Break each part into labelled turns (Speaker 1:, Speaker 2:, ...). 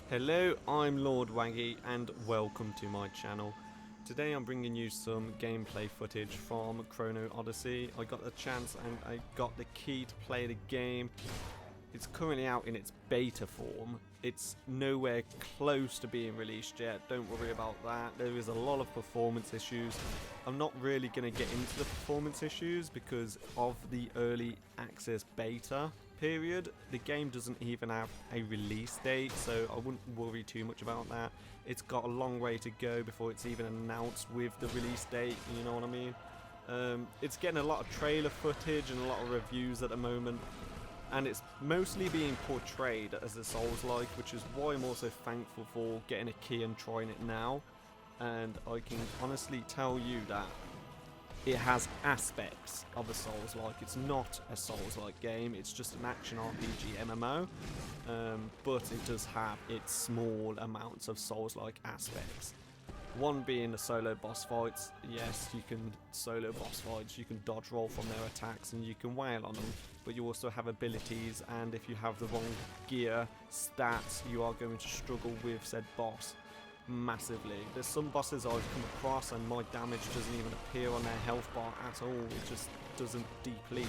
Speaker 1: Hello, I'm LordWaggy and welcome to my channel. Today I'm bringing you some gameplay footage from Chrono Odyssey. I got the chance and I got the key to play the game. It's currently out in its beta form. It's nowhere close to being released yet, don't worry about that. There is a lot of performance issues. I'm not really going to get into the performance issues because of the early access beta period. The game doesn't even have a release date, so I wouldn't worry too much about that. It's got a long way to go before it's even announced with the release date, you know what I mean? It's getting a lot of trailer footage and a lot of reviews at the moment, and it's mostly being portrayed as a Souls-like, which is why I'm also thankful for getting a key and trying it now. And I can honestly tell you that it has aspects of a Souls-like. It's not a Souls-like game, it's just an action RPG MMO, but it does have its small amounts of Souls-like aspects. One being the solo boss fights. Yes, you can solo boss fights, you can dodge roll from their attacks and you can wail on them, but you also have abilities, and if you have the wrong gear, stats, you are going to struggle with said boss massively. There's some bosses I've come across and my damage doesn't even appear on their health bar at all, it just doesn't deplete.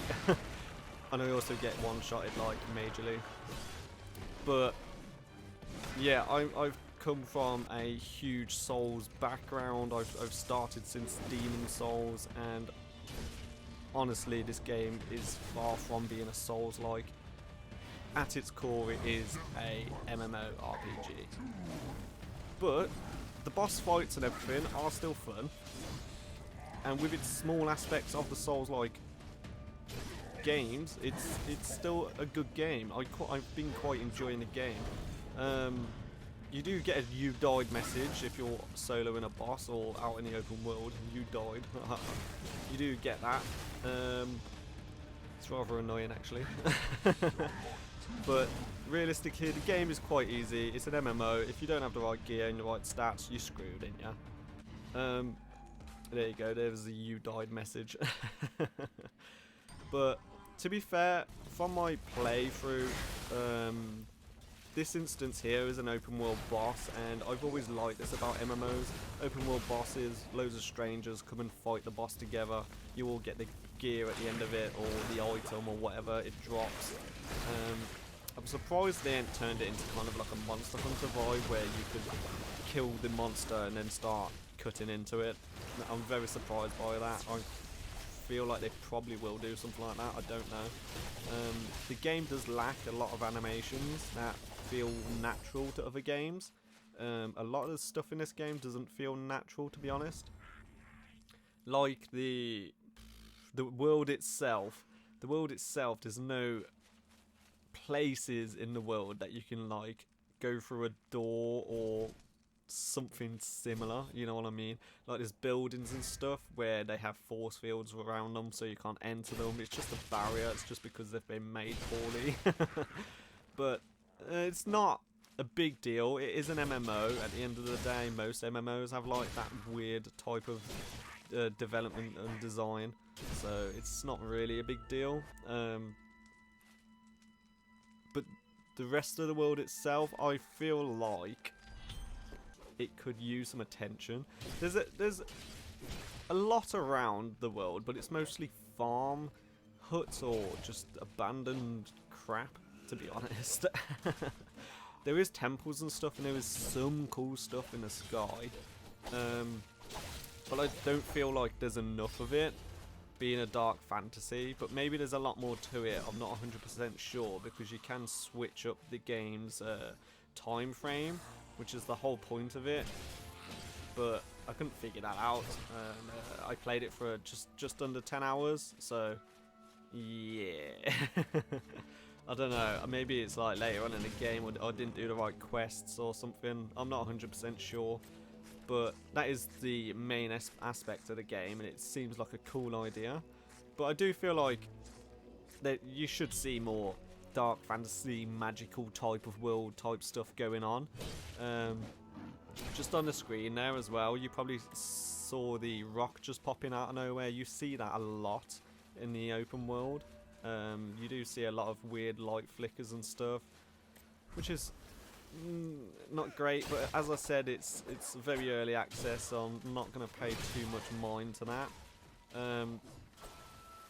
Speaker 1: And I also get one-shotted like majorly. But yeah, I've come from a huge Souls background. I've started since Demon Souls, and honestly this game is far from being a Souls-like. At its core it is a MMORPG. But the boss fights and everything are still fun, and with its small aspects of the Souls-like games, it's still a good game. I've been quite enjoying the game. You do get a "you died" message if you're soloing a boss or out in the open world. You died. You do get that. It's rather annoying actually. But realistically, the game is quite easy. It's an MMO. If you don't have the right gear and the right stats, you're screwed, ain't ya? There you go. There's the "you died" message. But to be fair, from my playthrough, this instance here is an open world boss, and I've always liked this about MMOs. Open world bosses, loads of strangers come and fight the boss together. You all get the gear at the end of it, or the item, or whatever it drops. I'm surprised they ain't turned it into kind of like a Monster Hunter vibe, where you could kill the monster and then start cutting into it. I'm very surprised by that. I feel like they probably will do something like that, I don't know. The game does lack a lot of animations that feel natural to other games. A lot of the stuff in this game doesn't feel natural, to be honest. Like the world itself. The world itself, there's no places in the world that you can like go through a door or something similar, you know what I mean? Like there's buildings and stuff where they have force fields around them so you can't enter them. It's just a barrier, it's just because they've been made poorly. But it's not a big deal. It is an MMO. At the end of the day, most MMOs have like that weird type of development and design, so it's not really a big deal. But the rest of the world itself, I feel like it could use some attention. There's a lot around the world, but it's mostly farm huts or just abandoned crap, to be honest. There is temples and stuff, and there is some cool stuff in the sky, but I don't feel like there's enough of it, being a dark fantasy. But maybe there's a lot more to it. I'm not 100% sure, because you can switch up the game's time frame, which is the whole point of it, but I couldn't figure that out. I played it for just under 10 hours, so yeah. I don't know, maybe it's like later on in the game, or I didn't do the right quests or something. I'm not 100% sure, but that is the main aspect of the game, and it seems like a cool idea. But I do feel like that you should see more dark fantasy, magical type of world type stuff going on. Just on the screen there as well, you probably saw the rock just popping out of nowhere. You see that a lot in the open world. You do see a lot of weird light flickers and stuff, which is not great, but as I said, it's very early access, so I'm not going to pay too much mind to that.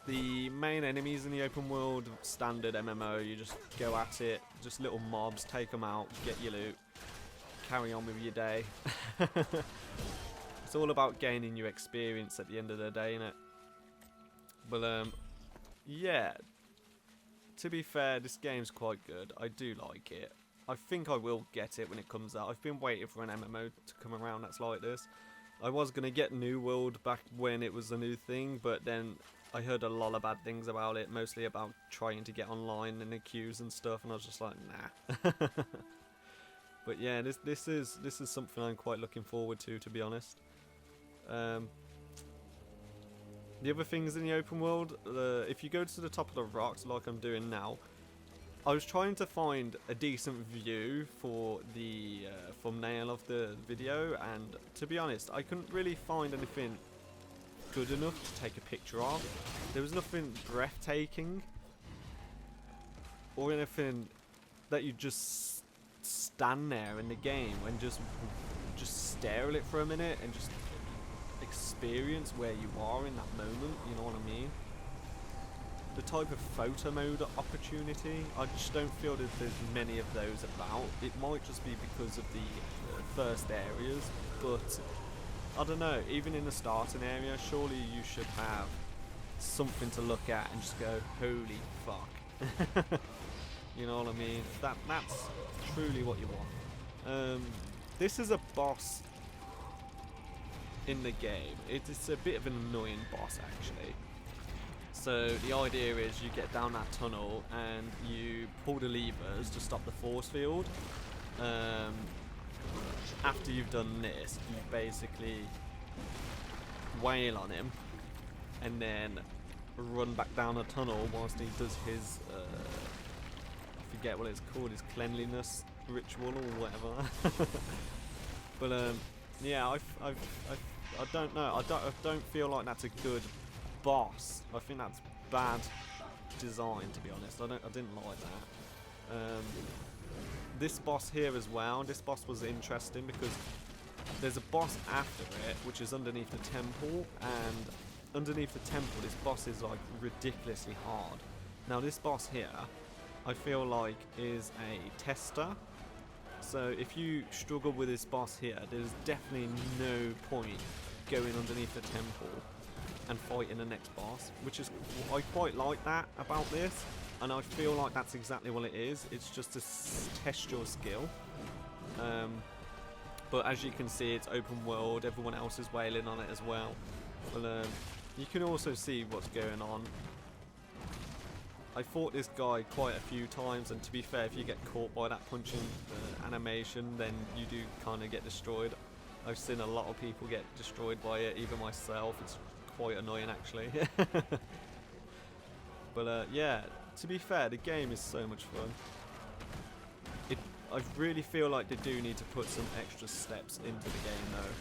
Speaker 1: The main enemies in the open world, standard MMO, you just go at it, just little mobs, take them out, get your loot, carry on with your day. It's all about gaining your experience at the end of the day, innit? But yeah, to be fair, this game's quite good. I do like it. I think I will get it when it comes out. I've been waiting for an MMO to come around that's like this. I was going to get New World back when it was a new thing, but then I heard a lot of bad things about it, mostly about trying to get online in the queues and stuff, and I was just like, nah. But yeah, this is something I'm quite looking forward to be honest. The other things in the open world, if you go to the top of the rocks like I'm doing now, I was trying to find a decent view for the thumbnail of the video, and to be honest, I couldn't really find anything good enough to take a picture of. There was nothing breathtaking or anything that you just stand there in the game and just stare at it for a minute and just experience where you are in that moment, you know what I mean? The type of photo mode opportunity, I just don't feel that there's many of those about. It might just be because of the first areas, but I don't know, even in the starting area, surely you should have something to look at and just go, holy fuck. You know what I mean? That's truly what you want. This is a boss in the game. It's a bit of an annoying boss actually. So the idea is you get down that tunnel and you pull the levers to stop the force field. After you've done this, you basically wail on him and then run back down the tunnel whilst he does his I forget what it's called, his cleanliness ritual or whatever. But yeah, I don't know. I don't feel like that's a good boss. I think that's bad design, to be honest. I didn't like that. This boss here as well. This boss was interesting because there's a boss after it, which is underneath the temple, and underneath the temple, this boss is like ridiculously hard. Now this boss here, I feel like is a tester. So if you struggle with this boss here, there's definitely no point going underneath the temple and fighting the next boss, which is, I quite like that about this, and I feel like that's exactly what it is. It's just to test your skill. But as you can see, it's open world, everyone else is wailing on it as well. But you can also see what's going on. I fought this guy quite a few times, and to be fair, if you get caught by that punching animation, then you do kind of get destroyed. I've seen a lot of people get destroyed by it, even myself. It's quite annoying actually. But yeah, to be fair, the game is so much fun. I really feel like they do need to put some extra steps into the game though.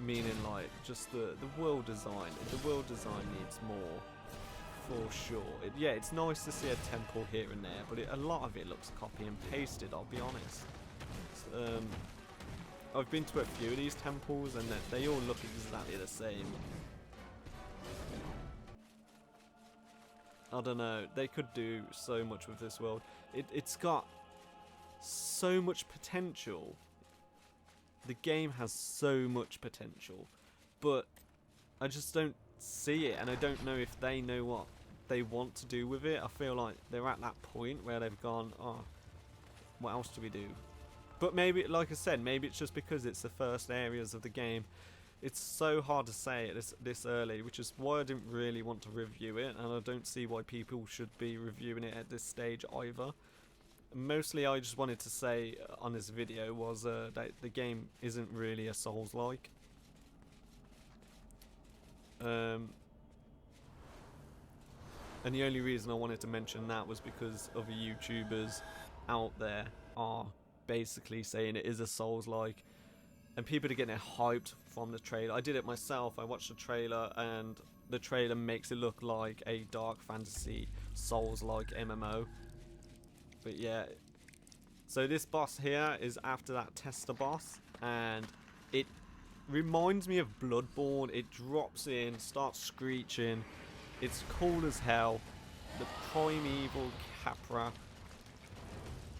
Speaker 1: Meaning like just the world design. The world design needs more. For sure. Yeah, it's nice to see a temple here and there, but a lot of it looks copy and pasted, I'll be honest. I've been to a few of these temples and they all look exactly the same. I don't know, they could do so much with this world. It's got so much potential. The game has so much potential, but I just don't see it, and I don't know if they know what they want to do with it. I feel like they're at that point where they've gone, oh, what else do we do? But maybe, like I said, maybe it's just because it's the first areas of the game. It's so hard to say it this early, which is why I didn't really want to review it, and I don't see why people should be reviewing it at this stage either. Mostly I just wanted to say on this video was that the game isn't really a Souls-like. And the only reason I wanted to mention that was because other YouTubers out there are basically saying it is a Souls-like, and people are getting hyped from the trailer. I did it myself. I watched the trailer, and the trailer makes it look like a dark fantasy Souls-like MMO. But yeah, So this boss here is after that tester boss, and it reminds me of Bloodborne. It drops in, starts screeching. It's cool as hell. The primeval Capra.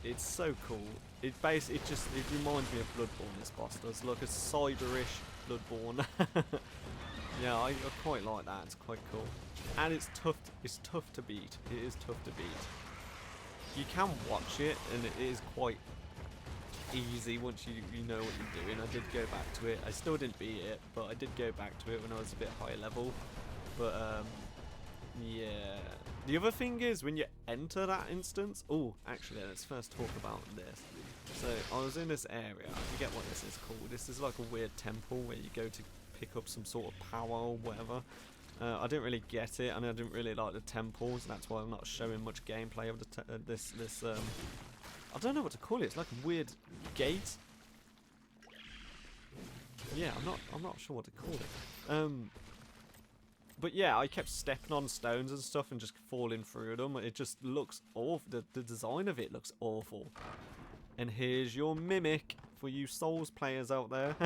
Speaker 1: It's so cool. It reminds me of Bloodborne. This boss does look a cyberish Bloodborne. Yeah, I quite like that. It's quite cool, and it's tough. It's tough to beat. It is tough to beat. You can watch it, and it is quite easy once you know what you're doing. I did go back to it. I still didn't beat it, but I did go back to it when I was a bit higher level. But yeah. The other thing is when you enter that instance. Oh, actually, let's first talk about this. So I was in this area. I forget what this is called. This is like a weird temple where you go to pick up some sort of power or whatever. I didn't really get it, and I didn't really like the temples. That's why I'm not showing much gameplay of the this. I don't know what to call it. It's like a weird gate. Yeah, I'm not sure what to call it. But yeah, I kept stepping on stones and stuff and just falling through them. It just looks awful. The design of it looks awful. And here's your mimic for you Souls players out there.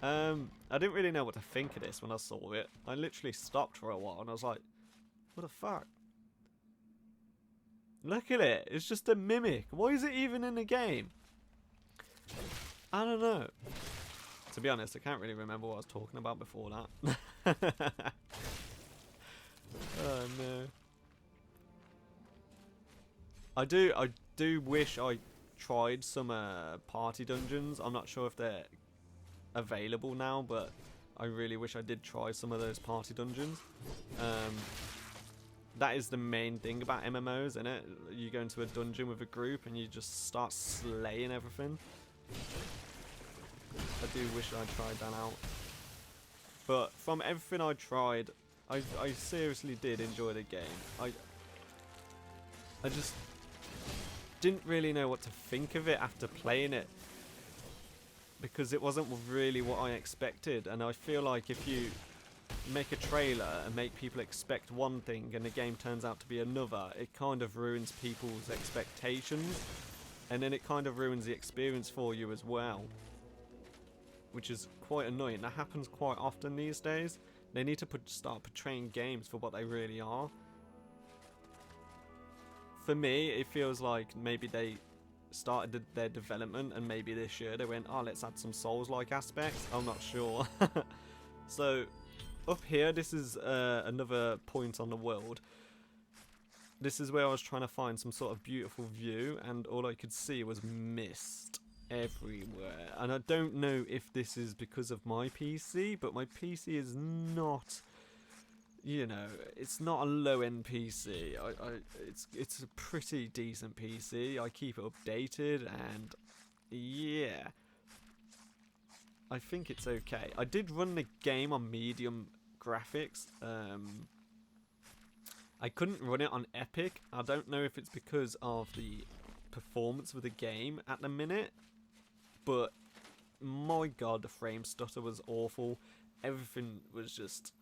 Speaker 1: I didn't really know what to think of this when I saw it. I literally stopped for a while and I was like, what the fuck? Look at it. It's just a mimic. Why is it even in the game? I don't know. To be honest, I can't really remember what I was talking about before that. Oh no. I do wish I tried some party dungeons. I'm not sure if they're available now, but I really wish I did try some of those party dungeons. That is the main thing about MMOs, isn't it? You go into a dungeon with a group and you just start slaying everything. I do wish I tried that out. But from everything I tried, I seriously did enjoy the game. I just didn't really know what to think of it after playing it, because it wasn't really what I expected. And I feel like if you make a trailer and make people expect one thing and the game turns out to be another, it kind of ruins people's expectations, and then it kind of ruins the experience for you as well, which is quite annoying. That happens quite often these days. They need to start portraying games for what they really are. For me, it feels like maybe they started their development and maybe this year they went, oh, let's add some Souls-like aspects. I'm not sure. So up here, this is another point on the world. This is where I was trying to find some sort of beautiful view, and all I could see was mist everywhere. And I don't know if this is because of my PC, but my PC is not, you know, it's not a low-end PC. It's a pretty decent PC. I keep it updated, and yeah, I think it's okay. I did run the game on medium graphics. I couldn't run it on epic. I don't know if it's because of the performance of the game at the minute, but my god, the frame stutter was awful. Everything was just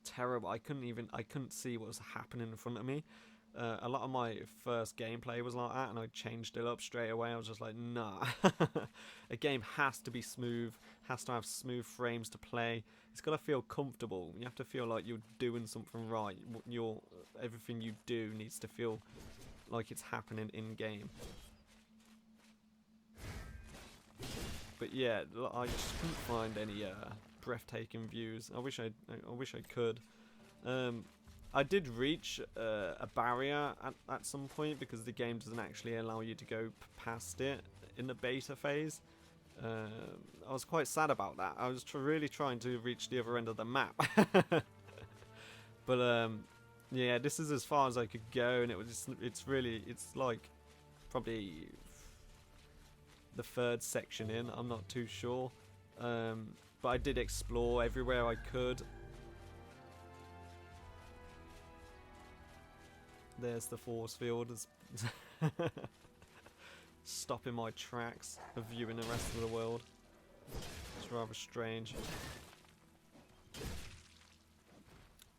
Speaker 1: terrible. I couldn't see what was happening in front of me. A lot of my first gameplay was like that, and I changed it up straight away. I was just like, nah. A game has to be smooth, has to have smooth frames to play. It's got to feel comfortable. You have to feel like you're doing something right. Everything you do needs to feel like it's happening in game. But yeah, I just couldn't find any breathtaking views. I wish I could. I did reach a barrier at some point, because the game doesn't actually allow you to go past it in the beta phase. I was quite sad about that. I was really trying to reach the other end of the map. But yeah, this is as far as I could go, and it's like probably the third section in. I'm not too sure. But I did explore everywhere I could. There's the force field, stopping my tracks of viewing the rest of the world. It's rather strange.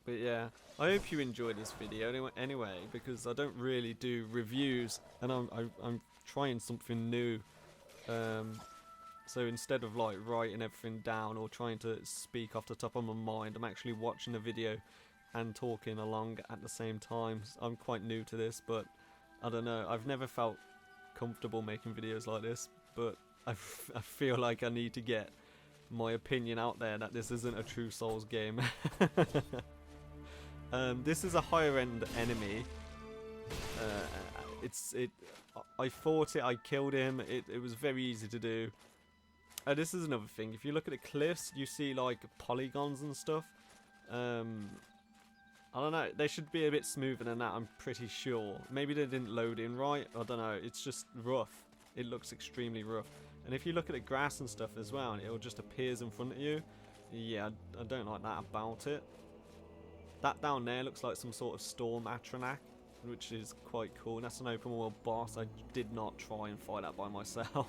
Speaker 1: But yeah, I hope you enjoyed this video anyway, because I don't really do reviews, and I'm trying something new. So instead of like writing everything down or trying to speak off the top of my mind, I'm actually watching a video and talking along at the same time. I'm quite new to this, but I don't know, I've never felt comfortable making videos like this, but I feel like I need to get my opinion out there that this isn't a true Souls game. This is a higher end enemy. I fought it, I killed him, it was very easy to do. This is another thing, if you look at the cliffs, you see like polygons and stuff. I don't know, they should be a bit smoother than that, I'm pretty sure. Maybe they didn't load in right, I don't know, it's just rough. It looks extremely rough. And if you look at the grass and stuff as well, and it just appears in front of you, yeah, I don't like that about it. That down there looks like some sort of storm Atronak, which is quite cool. And that's an open world boss. I did not try and fight that by myself.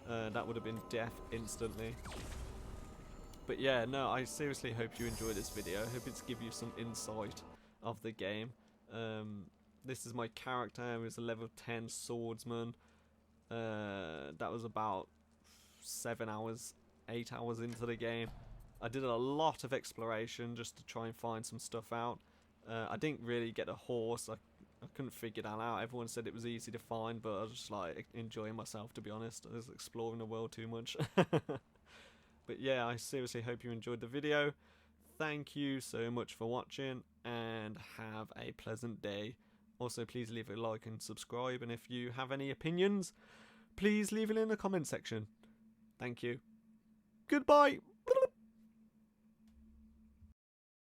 Speaker 1: That would have been death instantly. But yeah, no, I seriously hope you enjoyed this video. I hope it's give you some insight of the game. This is my character. He was a level 10 swordsman. That was about 7 hours, 8 hours into the game. I did a lot of exploration just to try and find some stuff out. I didn't really get a horse. I couldn't figure that out. Everyone said it was easy to find, but I was just like enjoying myself, to be honest. I was exploring the world too much. But yeah, I seriously hope you enjoyed the video. Thank you so much for watching, and have a pleasant day. Also, please leave a like and subscribe, and if you have any opinions, please leave it in the comment section. Thank you. Goodbye!